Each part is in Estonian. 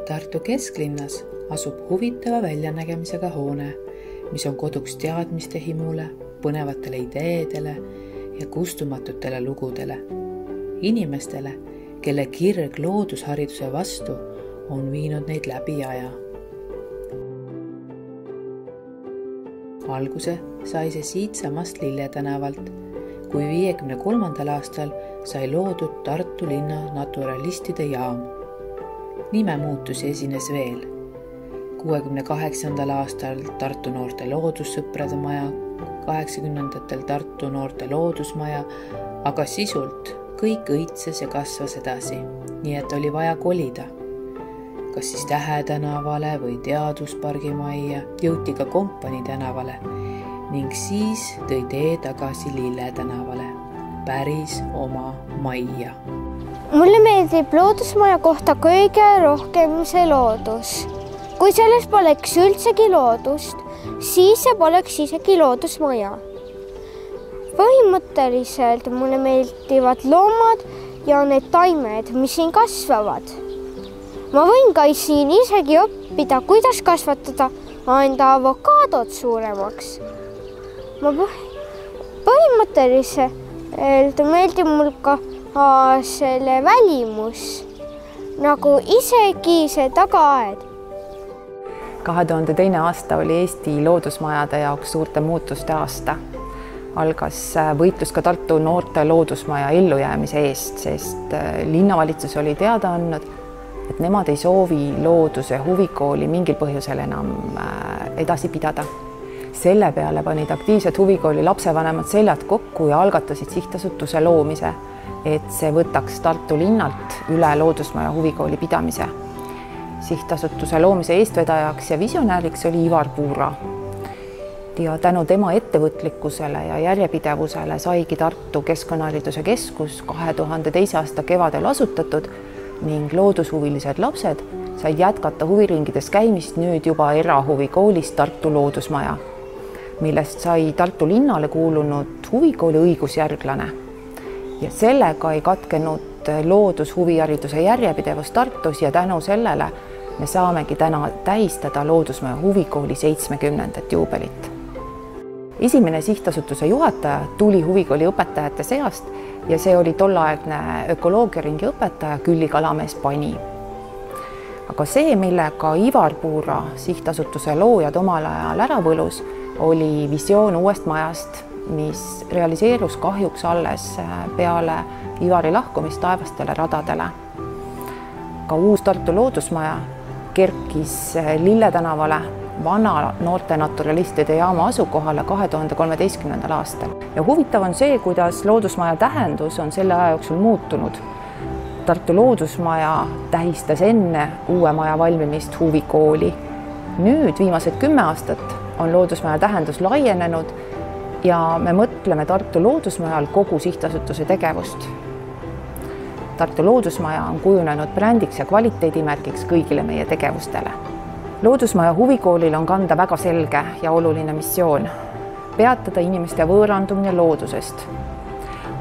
Tartu kesklinnas asub huvitava väljanägemisega hoone, mis on koduks teadmiste himule, põnevatele ideedele ja kustumatutele lugudele. Inimestele, kelle kirg loodushariduse vastu on viinud neid läbi aja. Alguse sai see siitsamast Lille tänavalt, kui 53. aastal sai loodud Tartu linna naturalistide jaam. Nime muutusi esines veel. 68. aastal Tartu noorte loodussõprade maja, 80. Tartu noorte loodusmaja, aga sisult kõik õitses ja kasvas edasi, nii et oli vaja kolida. Kas siis Tähe tänavale või Teaduspargi majja, jõuti ka Kompani tänavale ning siis tõi tee tagasi Lille tänavale, päris oma majja. Mulle meeldib loodusmaja kohta kõige rohkem see loodus. Kui selles poleks üldsegi loodust, siis see poleks isegi loodusmaja. Põhimõtteliselt mulle meeldivad loomad ja need taimed, mis siin kasvavad. Ma võin ka siin isegi õppida, kuidas kasvatada enda avokaadot suuremaks. Põhimõtteliselt meeldib mul ka selle välimus, nagu isegi see tagaaed. 2002. aasta oli Eesti loodusmajade jaoks suurte muutuste aasta. Algas võitlus ka Tartu noorte loodusmaja ellujäämise eest, sest linnavalitsus oli teada andnud, et nemad ei soovi looduse huvikooli mingil põhjusel enam edasi pidada. Selle peale panid aktiivsed huvikooli lapsevanemad seljad kokku ja algatasid sihtasutuse loomise, et see võtaks Tartu linnalt üle loodusmaja huvikooli pidamise. Sihtasutuse loomise eestvedajaks ja visionääriks oli Ivar Puura. Ja tänu tema ettevõtlikkusele ja järjepidevusele saigi Tartu Keskkonnahariduse Keskus 2002. aasta kevadel asutatud ning loodushuvilised lapsed said jätkata huviringides käimist nüüd juba erahuvikoolist Tartu loodusmaja, millest sai Tartu linnale kuulunud huvikooli õigusjärglane. Ja sellega ei katkenud loodushuvihariduse järjepidevus Tartus ja tänu sellele me saamegi täna tähistada loodusmaja huvikooli 70. juubelit. Esimene sihtasutuse juhataja tuli huvikooli õpetajate seast ja see oli tolleaegne ökoloogiaringi õpetaja Külli Kalamees Pani. Aga see, millega Ivar Puura sihtasutuse loojad omal ajal ära võlus, oli visioon uuest majast, mis realiseerus kahjuks alles peale Ivari lahkumist taevastele radadele. Ka uus Tartu loodusmaja kerkis Lille tänavale vana noorte naturalistide jaama asukohale 2013. aastal. Ja huvitav on see, kuidas loodusmaja tähendus on selle aja jooksul muutunud. Tartu loodusmaja tähistas enne uue maja valmimist huvikooli. Nüüd viimased 10 aastat on loodusmaja tähendus laienenud ja me mõtleme Tartu loodusmajal kogu sihtasutuse tegevust. Tartu loodusmaja on kujunenud brändiks ja kvaliteedimärgiks kõigile meie tegevustele. Loodusmaja huvikoolil on kanda väga selge ja oluline missioon. Peatada inimeste võõrandumine loodusest.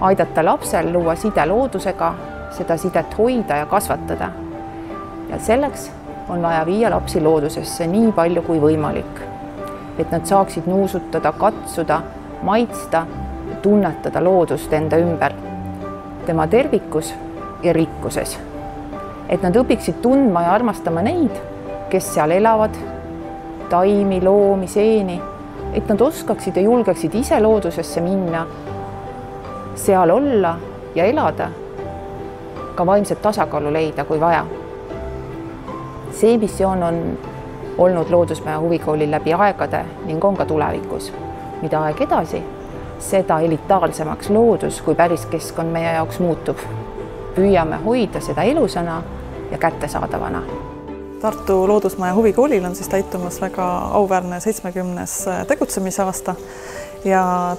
Aidata lapsel luua side loodusega, seda sidet hoida ja kasvatada. Ja selleks on vaja viia lapsi loodusesse nii palju kui võimalik, et nad saaksid nuusutada, katsuda, maitsta, tunnetada loodust enda ümber, tema tervikus ja rikkuses. Et nad õpiksid tundma ja armastama neid, kes seal elavad, taimi, loomi, seeni, et nad oskaksid ja julgeksid ise loodusesse minna, seal olla ja elada, ka vaimset tasakaalu leida, kui vaja. See missioon on olnud loodusmaja huvikoolil läbi aegade ning on ka tulevikus. Mida aeg edasi, seda elitaarsemaks loodus kui päris keskkond meie jaoks muutub. Püüame hoida seda elusana ja kättesaadavana. Tartu loodusmaja huvikoolil on siis täitumas väga auväärne 70. tegutsemisaasta ja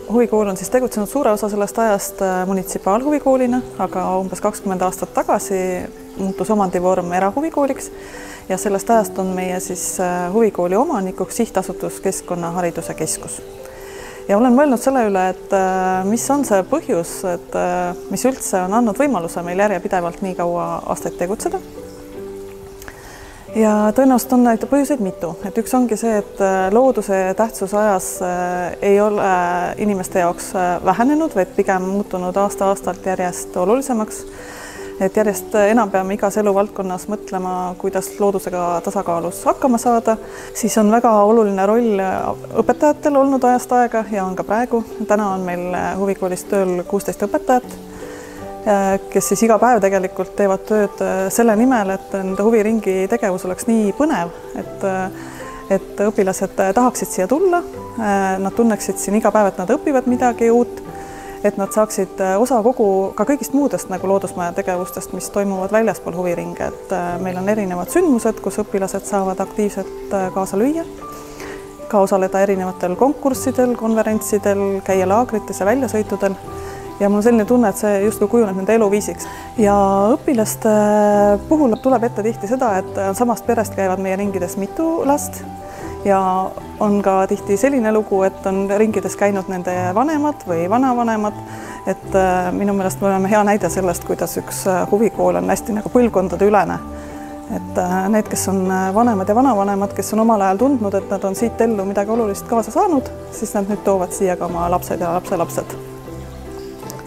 huvikool on siis tegutsenud suure osa sellest ajast munitsipaalhuvikoolina, aga umbes 20 aastat tagasi muutus omandivorm erahuvikooliks ja sellest ajast on meie siis huvikooli omanikuks sihtasutus Keskkonnahariduse Keskus. Ja olen mõelnud selle üle, et mis on see põhjus, et mis üldse on andnud võimaluse meil järjepidevalt nii kaua aastaid tegutseda. ja tõenäoliselt on neid põhjuseid mitu, et üks ongi see, et looduse tähtsus ajas ei ole inimeste jaoks vähenenud, vaid pigem muutunud aasta-aastalt järjest olulisemaks. Et järjest enam peame igas eluvaldkonnas mõtlema, kuidas loodusega tasakaalus hakkama saada, siis on väga oluline roll õpetajatel olnud ajast aega ja on ka praegu. Täna on meil huvikoolis tööl 16 õpetajat, kes siis iga päev tegelikult teevad tööd selle nimel, et nende huviringi tegevus oleks nii põnev, et õpilased tahaksid siia tulla, nad tunneksid siin iga päev, et nad õpivad midagi uut, et nad saaksid osa ka kõigist muudest nagu loodusmaja tegevustest, mis toimuvad väljaspool huviringe, et meil on erinevad sündmused, kus õpilased saavad aktiivselt kaasa lüüa, ka osaleda erinevatel konkurssidel, konverentsidel, käia laagrites ja väljasõitudel. Ja mul on selline tunne, et see justkui kujuneb nende eluviisiks. Ja õpilaste puhul tuleb ette tihti seda, et samast perest käivad meie ringides mitu last ja on ka tihti selline lugu, et on ringides käinud nende vanemad või vanavanemad, et minu meelest me oleme hea näide sellest, kuidas üks huvikool on hästi nagu põlvkondade ülene. Et need, kes on vanemad ja vanavanemad, kes on omal ajal tundnud, et nad on siit ellu midagi olulist kaasa saanud, siis nad nüüd toovad siia ka oma lapsed ja lapselapsed.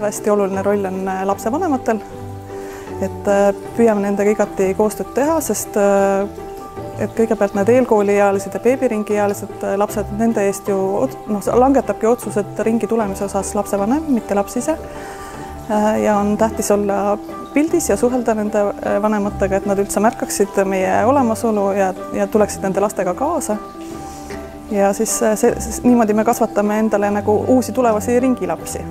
Hästi oluline roll on lapsevanematel, et püüame nendega igati koostööd teha, sest et kõigepealt need eelkooliealised ja beebiringiealised lapsed, nende eest ju langetabki otsused ringi tulemise osas lapsevanem, mitte laps ise. Ja on tähtis olla pildis ja suhelda nende vanematega, et nad üldse märkaksid meie olemasolu ja tuleksid nende lastega kaasa. Ja siis niimoodi me kasvatame endale nagu uusi tulevasi ringilapsi.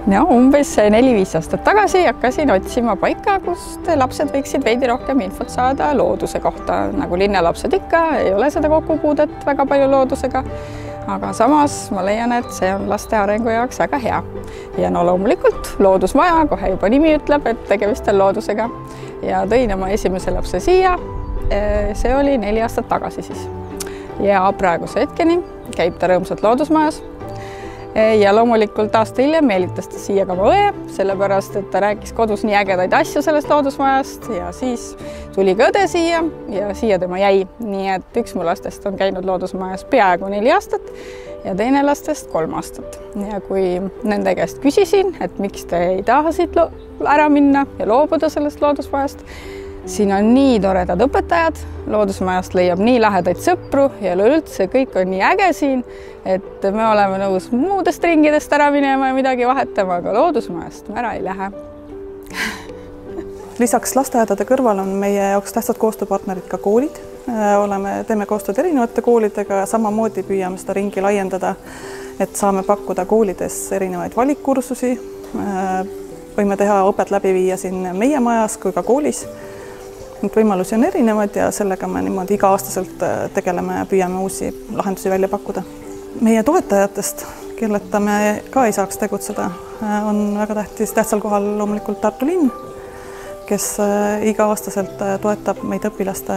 No, umbes 4-5 aastat tagasi hakkasin otsima paika, kust lapsed võiksid veidi rohkem infot saada looduse kohta. Nagu linnalapsed ikka, ei ole seda kokkupuudet väga palju loodusega. Aga samas ma leian, et see on laste arengu jaoks väga hea. Ja no loomulikult loodusmaja, kohe juba nimi ütleb, et tegemist on loodusega. Ja tõin oma esimese lapse siia. See oli 4 aastat tagasi siis. Ja praeguse hetkeni käib ta rõõmsalt loodusmajas. Ja loomulikult aasta hiljem meelitas ta siia ka oma õe, sellepärast, et ta rääkis kodus nii ägedaid asju sellest loodusmajast ja siis tuli ka õde siia ja siia tema jäi. Nii et üks mu lastest on käinud loodusmajas peaaegu 4 aastat ja teine lastest 3 aastat. Ja kui nende käest küsisin, et miks te ei taha siit ära minna ja loobuda sellest loodusmajast, siin on nii toredad õpetajad, loodusmajast leiab nii lahedaid sõpru ja üldse kõik on nii äge siin, et me oleme nõus muudest ringidest ära minema ja midagi vahetama, aga loodusmajast me ära ei lähe. Lisaks lasteaedade kõrval on meie jaoks tähtsad koostööpartnerid ka koolid. Teeme koostööd erinevate koolidega ja samamoodi püüame seda ringi laiendada, et saame pakkuda koolides erinevaid valikkursusi. Võime teha õpet läbi viia siin meie majas kui ka koolis. Need võimalusi on erinevad ja sellega me niimoodi iga-aastaselt tegeleme ja püüame uusi lahendusi välja pakkuda. Meie toetajatest, kelleta me ka ei saaks tegutseda, on väga tähtsal kohal loomulikult Tartu linn, kes iga-aastaselt toetab meid õpilaste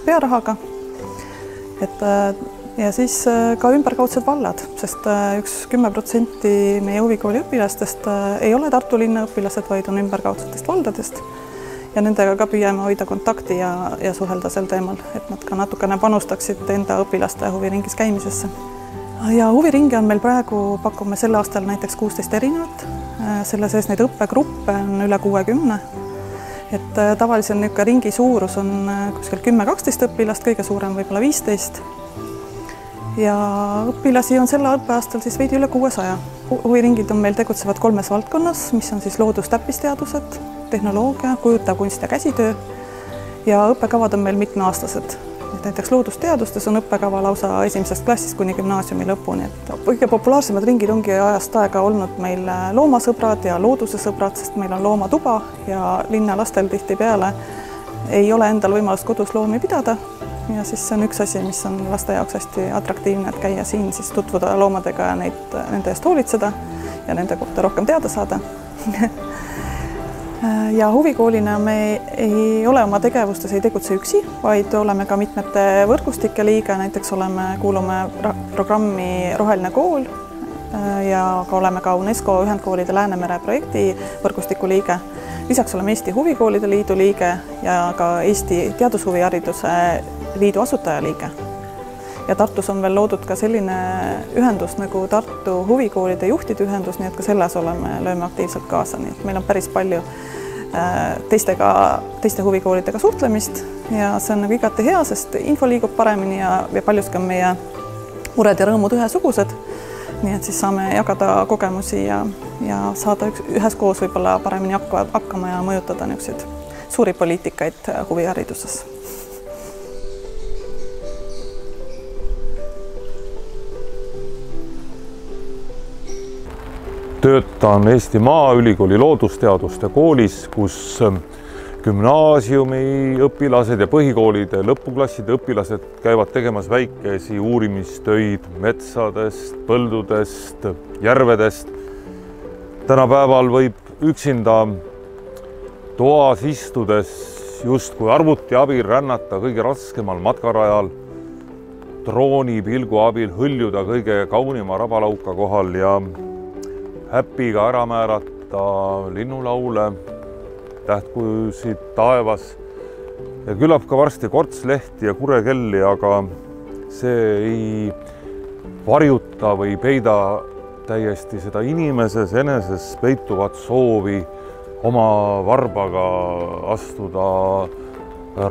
pearahaga. Ja siis ka ümberkaudsed vallad, sest 10% meie huvikooli õpilastest ei ole Tartu linna õpilased, vaid on ümberkaudsetest valdadest. Ja nendega ka püüame hoida kontakti ja suhelda sel teemal, et nad ka natukene panustaksid enda õpilaste huviringis käimisesse. Ja huviringi on meil praegu, pakume sel aastal näiteks 16 erinevat. Selle sees neid õppegruppe on üle 60. Et tavaliselt niisugune ringi suurus on kuskil 10-12 õpilast, kõige suurem võib-olla 15. Ja õpilasi on selle õppeaastal siis veidi üle 600. Huviringid on meil tegutsevad 3 valdkonnas, mis on siis loodustäppisteadused, tehnoloogia, kujutav kunst ja käsitöö ja õppekavad on meil mitmeaastased. Näiteks loodusteadustes on õppekava lausa 1. klassist kuni gümnaasiumi lõpuni. Kõige populaarsemad ringid ongi ajast aega olnud meil loomasõbrad ja looduse sõbrad, sest meil on loomatuba ja linna lastel tihtipeale ei ole endal võimalust kodus loomi pidada. Ja siis see on üks asi, mis on laste jaoks hästi atraktiivne, et käia siin, siis tutvuda loomadega ja nende eest hoolitseda ja nende kohta rohkem teada saada. Ja huvikoolina me ei ole oma tegevustes, ei tegutse üksi, vaid oleme ka mitmete võrgustike liige, näiteks kuulume programmi Roheline kool ja oleme ka UNESCO Ühendkoolide Läänemere projekti võrgustiku liige. lisaks oleme Eesti Huvikoolide Liidu liige ja ka Eesti Teadushuvihariduse Liidu asutajaliige. Ja Tartus on veel loodud ka selline ühendus nagu Tartu huvikoolide juhtide ühendus, nii et ka selles lööme aktiivselt kaasa, nii et meil on päris palju teiste huvikoolidega suhtlemist ja see on nagu igati hea, sest info liigub paremini ja paljuski on meie mured ja rõõmud ühesugused. Nii et siis saame jagada kogemusi ja saada üheskoos võib-olla paremini hakkama ja mõjutada niisuguseid suuri poliitikaid huvihariduses. Töötan Eesti Maaülikooli loodusteaduste koolis, kus gümnaasiumi õpilased ja põhikoolide lõpuklasside õpilased käivad tegemas väikesi uurimistöid metsadest, põldudest, järvedest. Tänapäeval võib üksinda toas istudes justkui arvuti abil rännata kõige raskemal matkarajal, drooni pilgu abil hõljuda kõige kaunima rabalauka kohal ja häpiga ära määrata linnulaule, tähtkujusid taevas ja küllap ka varsti kortslehti ja kurekelli, aga see ei varjuta või peida täiesti seda inimeses eneses peituvat soovi oma varbaga astuda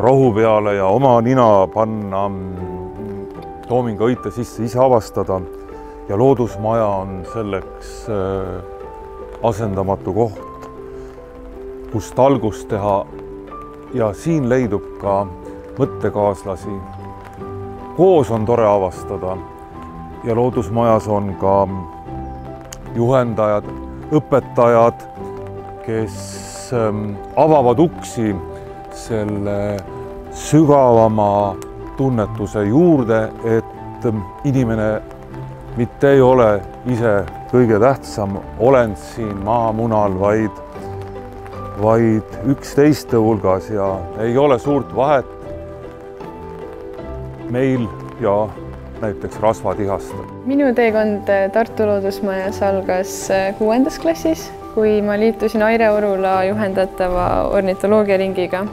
rohu peale ja oma nina panna toominga õite sisse, ise avastada. Ja loodusmaja on selleks asendamatu koht, kust algust teha ja siin leidub ka mõttekaaslasi. Koos on tore avastada ja loodusmajas on ka juhendajad, õpetajad, kes avavad uksi selle sügavama tunnetuse juurde, et inimene mitte ei ole ise kõige tähtsam olend siin maamunal, vaid üks teiste hulgas ja ei ole suurt vahet meil ja näiteks rasvatihastel. Minu teekond Tartu loodusmajas algas 6. klassis, kui ma liitusin Aire Orula juhendatava ornitoloogiaringiga.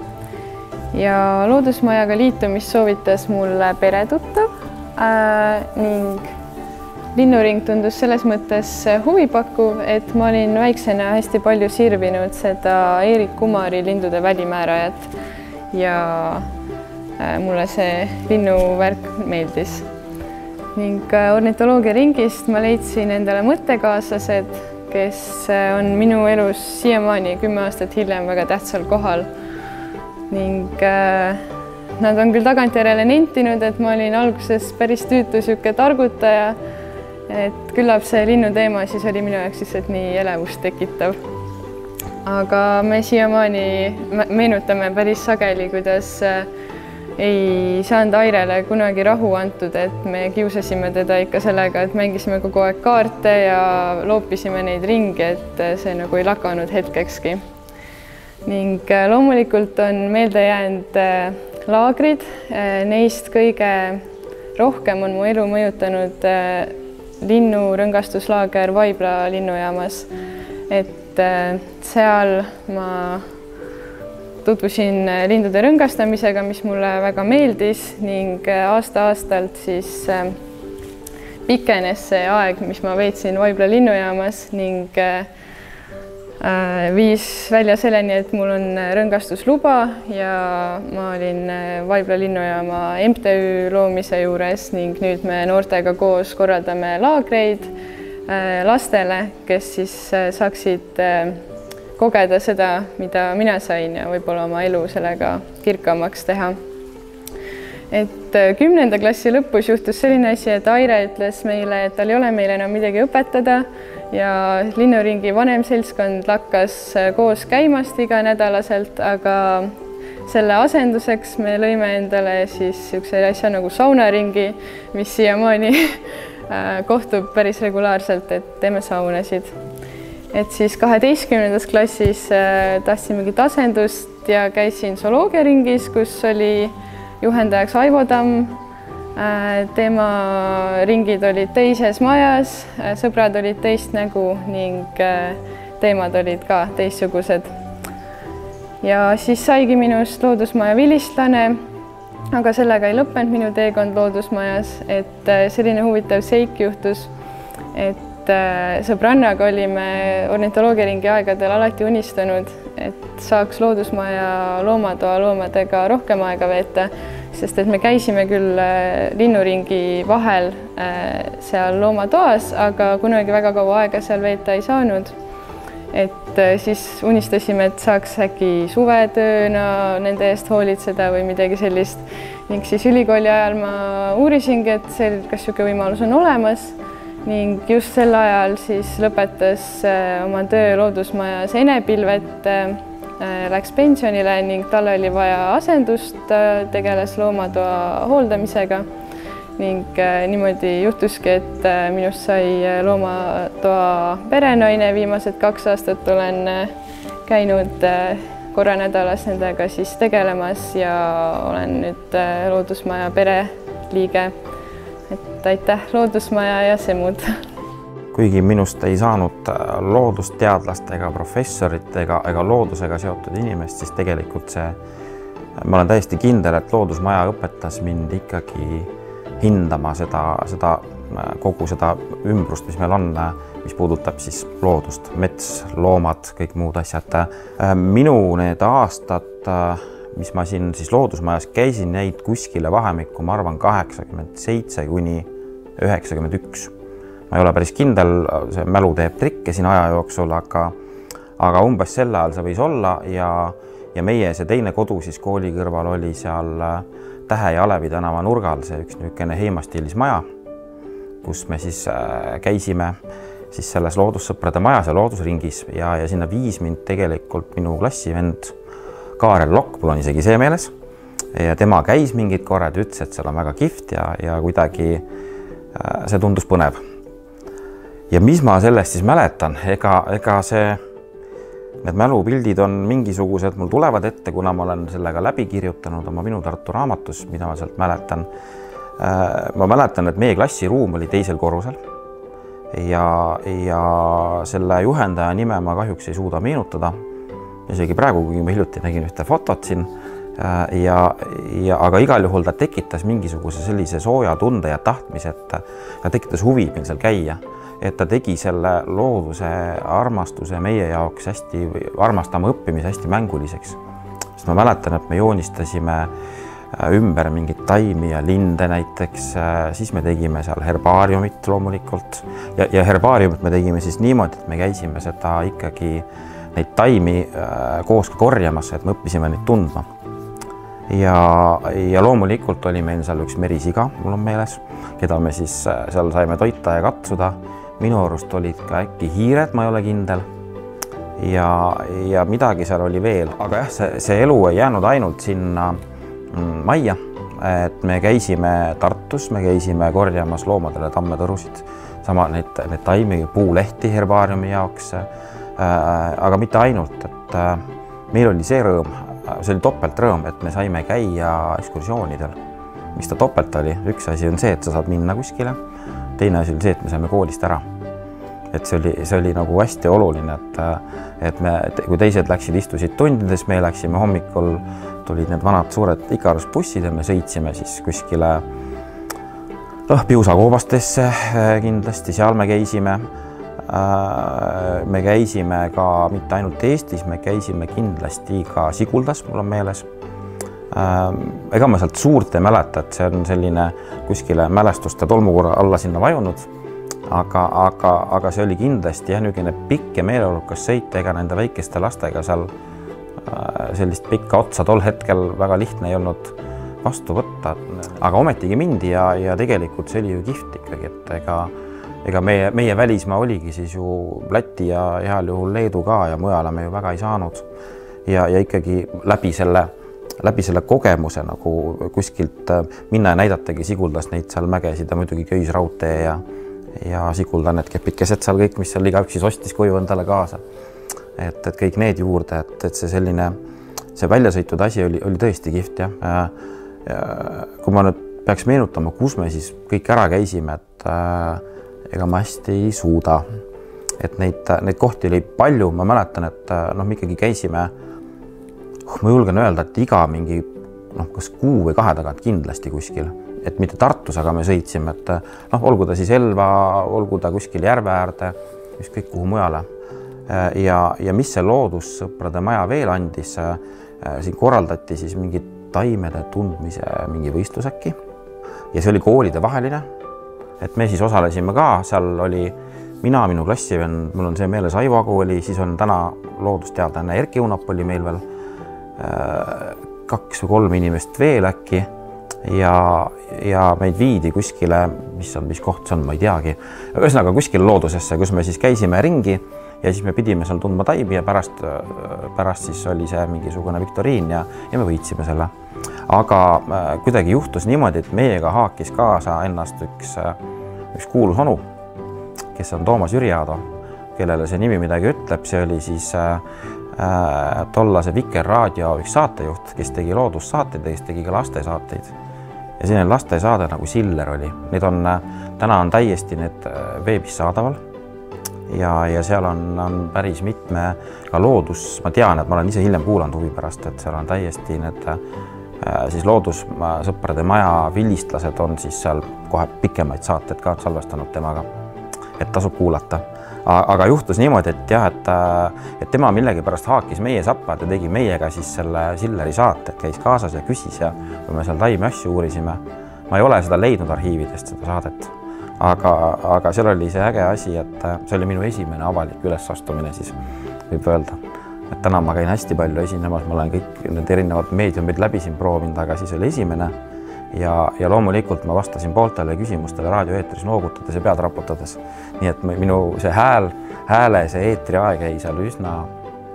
Ja loodusmajaga liitumist soovitas mulle peretuttav ning linnuring tundus selles mõttes huvipakkuv, et ma olin väiksena hästi palju sirvinud seda Eerik Kumari lindude välimäärajat ja mulle see linnuvärk meeldis. Ning ornitoloogiaringist ma leidsin endale mõttekaaslased, kes on minu elus siiamaani 10 aastat hiljem väga tähtsal kohal. Ning nad on küll tagantjärele nentinud, et ma olin alguses päris tüütu sihuke targutaja, et küllap see linnuteema siis oli minu jaoks lihtsalt nii elevust tekitav. Aga me siiamaani meenutame päris sageli, kuidas ei saanud Airele kunagi rahu antud, et me kiusasime teda ikka sellega, et mängisime kogu aeg kaarte ja loopisime neid ringi, et see nagu ei lakanud hetkekski. Ning loomulikult on meelde jäänud laagrid, neist kõige rohkem on mu elu mõjutanud linnurõngastuslaager Vaibla linnujaamas, et seal ma tutvusin lindude rõngastamisega, mis mulle väga meeldis ning aasta-aastalt siis pikenes see aeg, mis ma veetsin Vaibla linnujaamas ning viis välja selleni, et mul on rõngastusluba ja ma olin Vaibla linnujaama MTÜ loomise juures ning nüüd me noortega koos korraldame laagreid lastele, kes siis saaksid kogeda seda, mida mina sain ja võib-olla oma elu sellega kirkamaks teha. Et 10. klassi lõpus juhtus selline asi, et Aire ütles meile, et tal ei ole meile enam midagi õpetada ja linnuringi vanem seltskond lakkas koos käimast iganädalaselt, aga selle asenduseks me lõime endale siis niisuguse asja nagu saunaringi, mis siiamaani kohtub päris regulaarselt, et teeme saunasid. Et siis 12. klassis tahtsimegi asendust ja käisin zooloogiaringis, kus oli juhendajaks Aivo Tamm. Tema ringid olid teises majas, sõbrad olid teist nägu ning teemad olid ka teistsugused. ja siis saigi minust loodusmaja vilistlane, aga sellega ei lõppenud minu teekond loodusmajas, et selline huvitav seik juhtus, et sõbrannaga olime ornitoloogiaringi aegadel alati unistanud, et saaks loodusmaja loomatoa loomadega rohkem aega veeta, sest et me käisime küll linnuringi vahel seal loomatoas, aga kunagi väga kaua aega seal veeta ei saanud. Et siis unistasime, et saaks äkki suvetööna nende eest hoolitseda või midagi sellist. Ning siis ülikooli ajal ma uurisingi, et kas niisugune võimalus on olemas. Ning just sel ajal siis lõpetas oma töö loodusmajas Ene Pilvet, läks pensionile ning tal oli vaja asendust, tegeles loomatoa hooldamisega. Ning niimoodi juhtuski, et minust sai loomatoa perenaine. Viimased 2 aastat olen käinud korra nädalas nendega siis tegelemas ja olen nüüd loodusmaja pereliige. Et aitäh loodusmaja ja Semud! Kuigi minust ei saanud loodusteadlast ega professorit ega loodusega seotud inimest, siis tegelikult ma olen täiesti kindel, et loodusmaja õpetas mind ikkagi hindama kogu seda ümbrust, mis meil on, mis puudutab siis loodust, mets, loomad, kõik muud asjad. Minu need aastad, mis ma siin siis loodusmajas käisin, jäid kuskile vahemikku, ma arvan, 87 kuni 91. Ma ei ole päris kindel, see mälu teeb trikke siin aja jooksul, aga umbes sel ajal see võis olla ja meie see teine kodu siis kooli kõrval oli seal Tähe ja Alevi tänava nurgal, see üks niisugune heimastiilis maja, kus me siis käisime siis selles loodussõprade majas ja loodusringis ja sinna viis mind tegelikult minu klassivend Kaarel Lokk, mul on isegi see meeles. Ja tema käis mingid korrad, ütles, et seal on väga kihvt ja kuidagi see tundus põnev. Ja mis ma sellest siis mäletan, ega need mälupildid on mingisugused, mul tulevad ette, kuna ma olen sellega läbi kirjutanud oma Minu Tartu raamatus, mida ma sealt mäletan. Ma mäletan, et meie klassiruum oli teisel korrusel ja selle juhendaja nime ma kahjuks ei suuda meenutada. Isegi praegu, kui ma hiljuti nägin ühte fotot siin, aga igal juhul ta tekitas mingisuguse sellise sooja tunde ja tahtmise, et ta tekitas huvi meil seal käia. Et ta tegi selle looduse armastuse meie jaoks hästi, armastama õppimise hästi mänguliseks. Sest ma mäletan, et me joonistasime ümber mingit taimi ja linde näiteks, siis me tegime seal herbaariumit loomulikult ja herbaariumit me tegime siis niimoodi, et me käisime seda ikkagi neid taimi koos korjamas, et me õppisime neid tundma. Ja loomulikult oli meil seal üks merisiga, mul on meeles, keda me siis seal saime toita ja katsuda. Minu arust olid ka äkki hiired, ma ei ole kindel. Ja midagi seal oli veel. Aga jah, see elu ei jäänud ainult sinna majja. Et me käisime Tartus, me käisime korjamas loomadele tammetõrusid. Sama need taimi puulehti herbaariumi jaoks. Aga mitte ainult, et meil oli see rõõm, see oli topeltrõõm, et me saime käia ekskursioonidel. Mis ta topelt oli? Üks asi on see, et sa saad minna kuskile. Teine asi oli see, et me saime koolist ära. Et see oli nagu hästi oluline, et kui teised läksid, istusid tundides, me läksime hommikul, tulid need vanad suured ikarusbussid ja me sõitsime siis kuskile Piusakoobastesse kindlasti, seal me käisime. Me käisime ka mitte ainult Eestis, me käisime kindlasti ka Siguldas, mul on meeles. Ega ma sealt suurt ei mäleta, et see on selline kuskile mälestuste tolmukorra alla sinna vajunud, aga see oli kindlasti niisugune pikk ja meeleolukas sõit, ega nende väikeste lastega seal sellist pikka otsa tol hetkel väga lihtne ei olnud vastu võtta, aga ometigi mindi ja tegelikult see oli ju kihvt ikkagi, et ega meie välismaa oligi siis ju Läti ja heal juhul Leedu ka ja mujale me ju väga ei saanud ja ikkagi läbi selle kogemuse nagu kuskilt minna ja näidatagi Siguldas neid seal mägesid ja muidugi köisraudtee ja Sigulda need kepikesed seal kõik, mis seal igaüks siis ostis koju endale kaasa. Et kõik need juurde, et see väljasõitud asi oli tõesti kihvt. Kui ma nüüd peaks meenutama, kus me siis kõik ära käisime, et ega ma hästi ei suuda. Et neid kohti oli palju, ma mäletan, et me ikkagi käisime ma julgen öelda, et iga mingi kas kuu või 2 tagant kindlasti kuskil, et mitte Tartus, aga me sõitsime, et olgu ta siis Elva, olgu ta kuskil järve äärde, ükskõik kuhu mujale. Ja mis see Loodussõprade Maja veel andis, siin korraldati siis mingi taimede tundmise mingi võistlus äkki ja see oli koolide vaheline, et me siis osalesime ka, seal oli mina, minu klassivend, mul on see meeles Aivo Agu oli, siis on täna loodusteadlane Erki Unap oli meil veel, 2 või 3 inimest veel äkki ja meid viidi kuskile, mis koht see on, ma ei teagi, ühesõnaga kuskile loodusesse, kus me siis käisime ringi ja siis me pidime seal tundma taimi ja pärast siis oli see mingisugune viktoriin ja me võitsime selle. Aga kuidagi juhtus niimoodi, et meiega haakis kaasa ennast üks kuulus onu, kes on Toomas Jüriaado, kellele see nimi midagi ütleb, see oli siis tollase Vikerraadio üks saatejuht, kes tegi loodussaateid ja kes tegi ka lastesaateid. Ja selline lastesaade nagu Siller oli. Täna on täiesti need veebis saadaval ja seal on päris mitme ka loodus, ma tean, et ma olen ise hiljem kuulanud huvi pärast, et seal on täiesti need siis Loodussõprade Maja vilistlased on siis seal kohe pikemaid saateid ka salvestanud temaga, et tasub kuulata. Aga juhtus niimoodi, et jah, et tema millegipärast haakis meie sappa, ta tegi meiega siis selle Silleri saate, et käis kaasas ja küsis ja kui me seal taimi asju uurisime, ma ei ole seda leidnud arhiividest, seda saadet, aga seal oli see äge asi, et see oli minu esimene avalik ülesastumine siis, võib öelda. Et täna ma käin hästi palju esinemas, ma olen kõik need erinevad meediumid läbi siin proovinud, aga siis oli esimene ja loomulikult ma vastasin pooltele küsimustele raadioeetris noogutades ja pead raputades. Nii et minu see hääle, see eetriaeg jäi seal üsna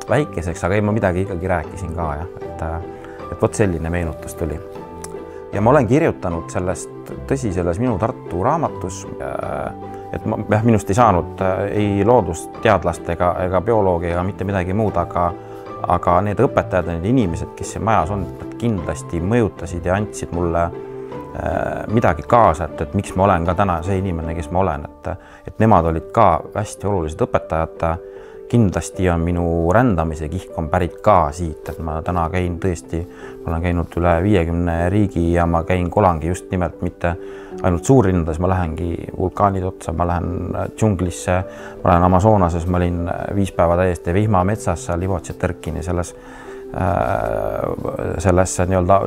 väikeseks, aga ma midagi ikkagi rääkisin ka, et võt selline meenutus tuli. Ja ma olen kirjutanud sellest, tõsi, selles minu Tartu raamatus, et minust ei saanud ei loodusteadlast ega bioloogi ega mitte midagi muud, aga need õpetajad, need inimesed, kes siin majas on, kindlasti mõjutasid ja andsid mulle midagi kaasa, et miks ma olen ka täna see inimene, kes ma olen, et nemad olid ka hästi olulised õpetajad. Kindlasti on minu rändamise kihk on pärit ka siit, et ma täna käin tõesti, ma olen käinud üle 50 riigi ja ma käin kolangi just nimelt mitte ainult suurlinnades, ma lähengi vulkaanid otsa, ma lähen džunglisse, ma lähen Amazonases, ma olin 5 päeva täiesti vihmametsas seal Ivotšeterkini selles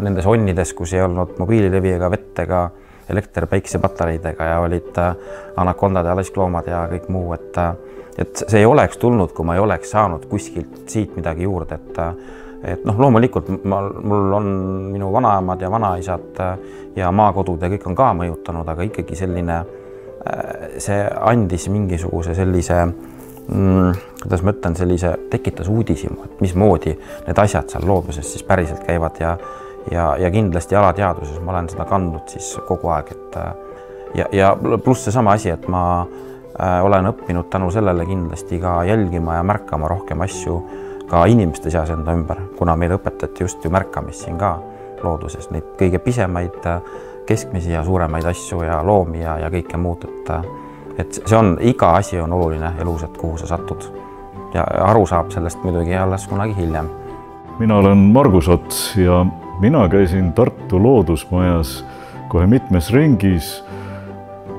nendes onnides, kus ei olnud mobiililevi ega vett ega elekter päiksepatareidega ja olid anakondad ja laiskloomad ja kõik muu, et see ei oleks tulnud, kui ma ei oleks saanud kuskilt siit midagi juurde, et loomulikult mul on minu vanaemad ja vanaisad ja maakodud ja kõik on ka mõjutanud, aga ikkagi selline, see andis mingisuguse sellise, kuidas ma ütlen, tekitas uudisimu, et mismoodi need asjad seal looduses siis päriselt käivad ja kindlasti alateaduses ma olen seda kandnud siis kogu aeg, ja pluss seesama asi, et ma olen õppinud tänu sellele kindlasti ka jälgima ja märkama rohkem asju ka inimeste seas enda ümber, kuna meil õpetati just ju märkamist siin ka looduses, neid kõige pisemaid, keskmisi ja suuremaid asju ja loomi ja kõike muud, et see on, iga asi on oluline elus, et kuhu sa satud ja aru saab sellest muidugi alles kunagi hiljem. Mina olen Margus Ots ja mina käisin Tartu Loodusmajas kohe mitmes ringis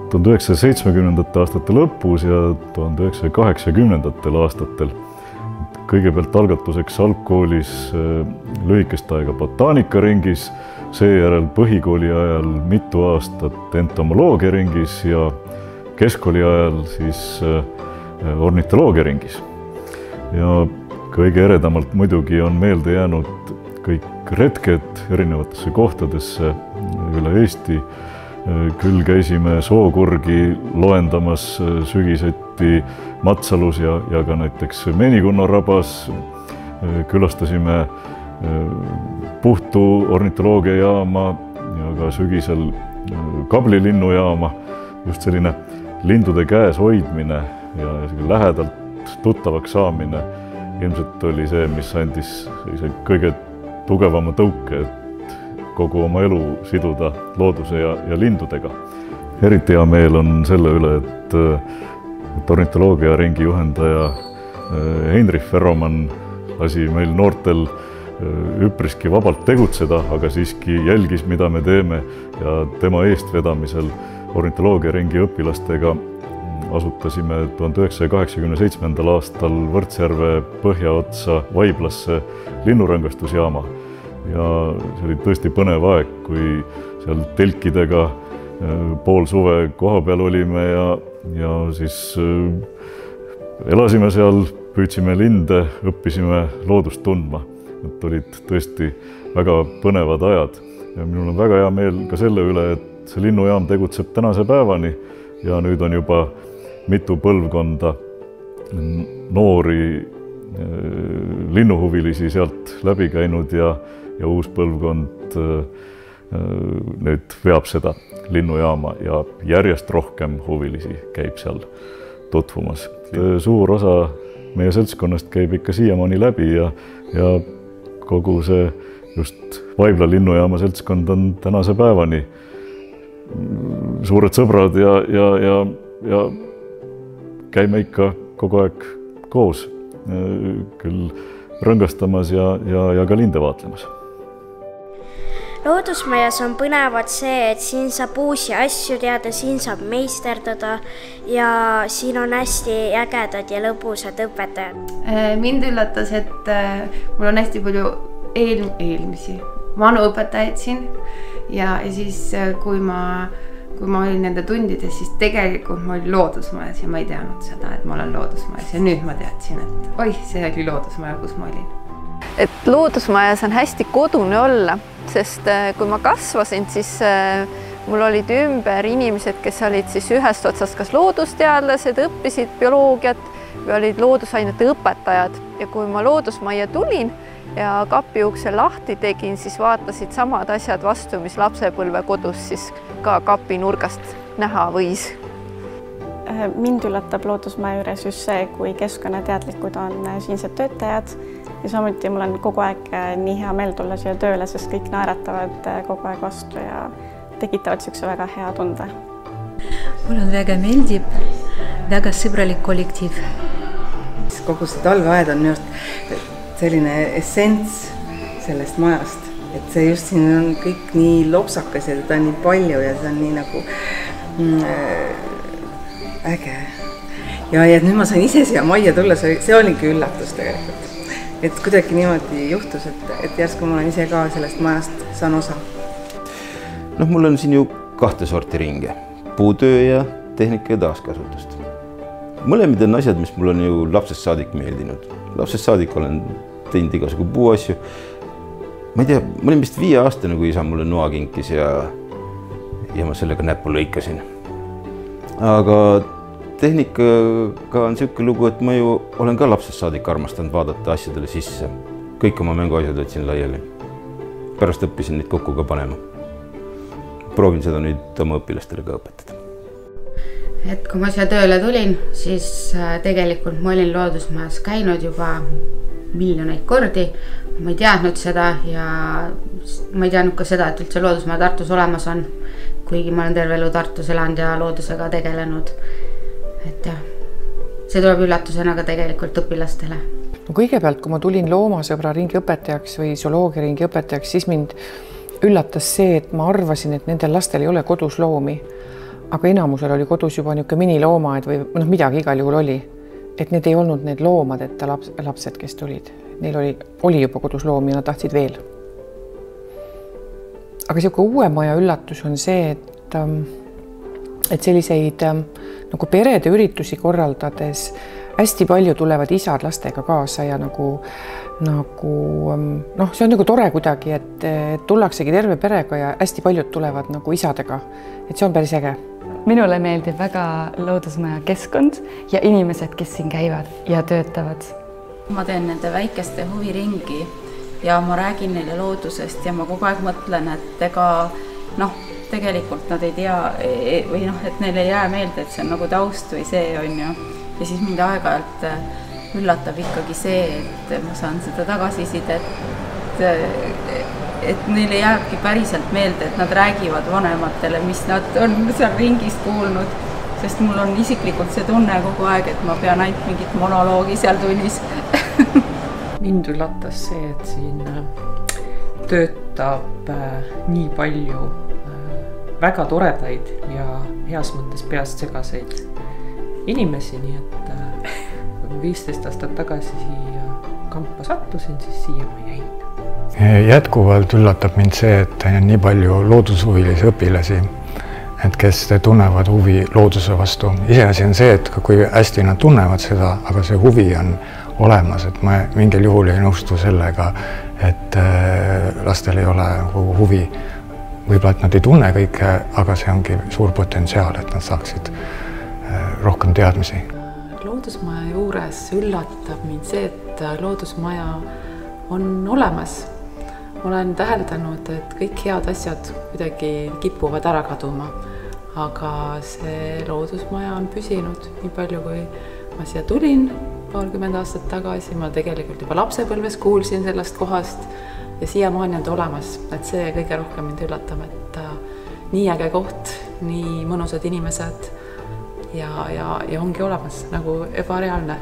1970. aastate lõpus ja 1980. aastatel. Kõigepealt algatuseks algkoolis lühikest aega botaanikaringis, seejärel põhikooli ajal mitu aastat entomoloogiaringis ja keskkooli ajal siis ornitoloogiaringis. Ja kõige eredamalt muidugi on meelde jäänud kõik retked erinevatesse kohtadesse üle Eesti. Küll käisime Sookurgi loendamas sügiseti Matsalus ja ka näiteks Meenikunna rabas. Külastasime Puhtu ornitoloogiajaama ja ka sügisel Kabli linnujaama. Just selline lindude käes hoidmine ja lähedalt tuttavaks saamine ilmselt oli see, mis andis kõige tugevama tõuke, kogu oma elu siduda looduse ja lindudega. Eriti hea meel on selle üle, et ornitoloogiaringi juhendaja Heinrich Ferromann lasi meil noortel üpriski vabalt tegutseda, aga siiski jälgis, mida me teeme ja tema eestvedamisel ornitoloogiaringi õpilastega asutasime 1987. aastal Võrtsjärve põhjaotsa Vaiblasse linnurangastusjaama ja see oli tõesti põnev aeg, kui seal telkidega pool suve koha peal olime ja siis elasime seal, püüdsime linde, õppisime loodust tundma. Need olid tõesti väga põnevad ajad ja minul on väga hea meel ka selle üle, et see linnujaam tegutseb tänase päevani ja nüüd on juba mitu põlvkonda noori linnuhuvilisi sealt läbi käinud ja uus põlvkond nüüd veab seda linnujaama ja järjest rohkem huvilisi käib seal tutvumas. Suur osa meie seltskonnast käib ikka siiamaani läbi ja kogu see just Vaibla linnujaama seltskond on tänase päevani suured sõbrad ja käime ikka kogu aeg koos, küll rõngastamas ja ka linde vaatlemas. Loodusmajas on põnevad see, et siin saab uusi asju teada, siin saab meisterdada ja siin on hästi ägedad ja lõbusad õpetajad. Mind üllatas, et mul on hästi palju eelmisi vanu õpetajaid siin ja siis kui ma olin nende tundides, siis tegelikult ma olin loodusmajas ja ma ei teadnud seda, et ma olen loodusmajas ja nüüd ma teadsin, et oih, see oli loodusmaja, kus ma olin. Et loodusmajas on hästi kodune olla, sest kui ma kasvasin, siis mul olid ümber inimesed, kes olid siis ühest otsast kas loodusteadlased, õppisid bioloogiat või olid loodusainete õpetajad ja kui ma loodusmajja tulin ja kapi ukse lahti tegin, siis vaatasid samad asjad vastu, mis lapsepõlve kodus siis ka kapi nurgast näha võis. Mind üllatab loodusmaja juures just see, kui keskkonnateadlikud on siinsed töötajad ja samuti mul on kogu aeg nii hea meel tulla siia tööle, sest kõik naeratavad kogu aeg vastu ja tekitavad siukse väga hea tunde. Mul on väga meeldib, väga sõbralik kollektiiv. Kogu see talveaed on minu arust selline essents sellest majast, et see just siin on kõik nii lopsakas ja seda on nii palju ja see on nii nagu äge. Ja nüüd ma sain ise siia majja tulla, see oligi üllatus tegelikult. Et kuidagi niimoodi juhtus, et järsku ma olen ise ka sellest majast saan osa. Mul on siin ju kahte sorti ringe, puutöö ja tehnika ja taaskasutust. Mõlemid on asjad, mis mul on ju lapsest saadik meeldinud. Lapsest saadik olen teinud igasugu puuasju. Ma ei tea, ma olin vist 5 aastane, kui isa mulle noa kinkis ja ma sellega näppu lõikasin. Aga tehnikaga on selline lugu, et ma ju olen ka lapsest saadik armastanud vaadata asjadele sisse. Kõik oma mänguasjad võtsin laiali. Pärast õppisin neid kokku ka panema. Proovin seda nüüd oma õpilastele ka õpetada. Et kui ma siia tööle tulin, siis tegelikult ma olin loodusmajas käinud juba miljoneid kordi. Ma ei teadnud seda ja ma ei teadnud ka seda, et üldse loodusmaja Tartus olemas on, kuigi ma olen terve elu Tartus elanud ja loodusega tegelenud. Et jah, see tuleb üllatusena ka tegelikult õpilastele. Kõigepealt, kui ma tulin loomasõbra ringi õpetajaks või zooloogia ringi õpetajaks, siis mind üllatas see, et ma arvasin, et nendel lastel ei ole kodus loomi. Aga enamusel oli kodus juba niisugune miniloomaed või midagi igal juhul oli. Et need ei olnud need loomadeta lapsed, kes tulid. Neil oli juba kodus loomi ja nad tahtsid veel. Aga niisugune uue maja üllatus on see, et selliseid nagu perede üritusi korraldades hästi palju tulevad isad lastega kaasa ja see on nagu tore kuidagi, et tullaksegi terve perega ja hästi paljud tulevad nagu isadega. Et see on päris äge. Minule meeldib väga loodusmaja keskkond ja inimesed, kes siin käivad ja töötavad. Ma teen nende väikeste huviringi ja ma räägin neile loodusest ja ma kogu aeg mõtlen, et tegelikult nad ei tea või et neile ei jää meelde, et see on nagu taust või see on ju. Ja siis mind aeg-ajalt üllatab ikkagi see, et ma saan seda tagasisidet, et neile jääbki päriselt meelde, et nad räägivad vanematele, mis nad on seal ringist kuulnud, sest mul on isiklikult see tunne kogu aeg, et ma pean ainult mingit monoloogi seal tunnis. mind üllatas see, et siin töötab nii palju väga toredaid ja heas mõttes peast segaseid inimesi, nii et kui 15 aastat tagasi siia kampa sattusin, siis siia ma jäin. Jätkuvalt üllatab mind see, et on nii palju loodushuvilisi õpilasi, et kes tunnevad huvi looduse vastu. Iseasi on see, et kui hästi nad tunnevad seda, aga see huvi on olemas, et ma mingil juhul ei nõustu sellega, et lastel ei ole huvi. Võib-olla, et nad ei tunne kõike, aga see ongi suur potentsiaal, et nad saaksid rohkem teadmisi. Loodusmaja juures üllatab mind see, et loodusmaja on olemas. Olen täheldanud, et kõik head asjad kuidagi kipuvad ära kaduma, aga see loodusmaja on püsinud nii palju, kui ma siia tulin paarkümmend aastat tagasi. Ma tegelikult juba lapsepõlves kuulsin sellest kohast ja siiamaani on ta olemas, et see kõige rohkem mind üllatab, et nii äge koht, nii mõnusad inimesed ja ongi olemas nagu ebareaalne.